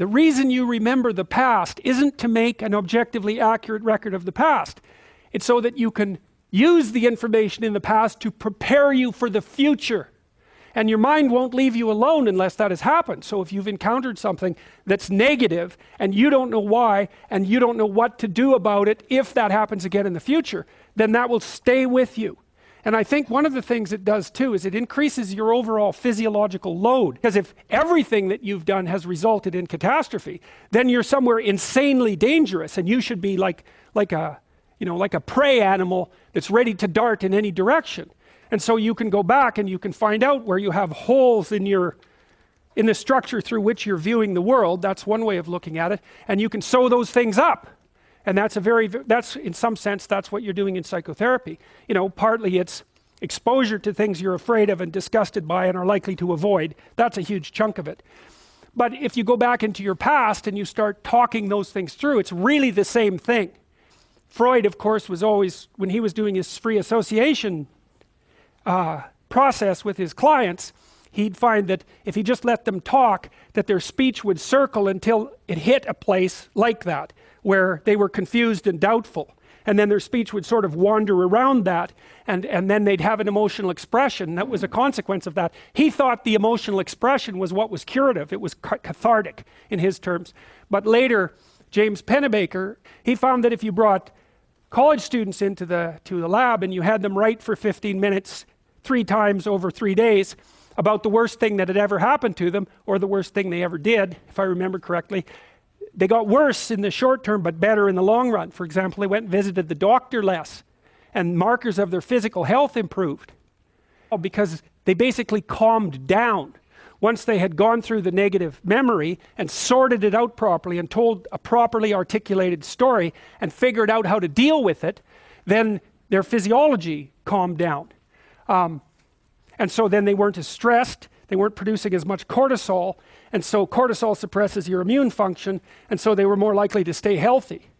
The reason you remember the past isn't to make an objectively accurate record of the past. It's so that you can use the information in the past to prepare you for the future. And your mind won't leave you alone unless that has happened. So if you've encountered something that's negative and you don't know why and you don't know what to do about it if that happens again in the future, then that will stay with you. And I think one of the things it does too is it increases your overall physiological load. Because if everything that you've done has resulted in catastrophe, then you're somewhere insanely dangerous and you should be like a prey animal that's ready to dart in any direction. And so you can go back and you can find out where you have holes in the structure through which you're viewing the world. That's one way of looking at it. And you can sew those things up. And that's in some sense, that's what you're doing in psychotherapy. Partly it's exposure to things you're afraid of and disgusted by and are likely to avoid. That's a huge chunk of it. But if you go back into your past and you start talking those things through, it's really the same thing. Freud, of course, was always, when he was doing his free association process with his clients, he'd find that if he just let them talk, that their speech would circle until it hit a place like that, where they were confused and doubtful. And then their speech would sort of wander around that, and then they'd have an emotional expression that was a consequence of that. He thought the emotional expression was what was curative. It was cathartic in his terms. But later, James Pennebaker, he found that if you brought college students into the lab and you had them write for 15 minutes 3 times over 3 days about the worst thing that had ever happened to them, or the worst thing they ever did, if I remember correctly, they got worse in the short term but better in the long run. For example, they went and visited the doctor less, and markers of their physical health improved because they basically calmed down. Once they had gone through the negative memory and sorted it out properly and told a properly articulated story and figured out how to deal with it, then their physiology calmed down. And so then they weren't as stressed, they weren't producing as much cortisol, and so cortisol suppresses your immune function, and so they were more likely to stay healthy.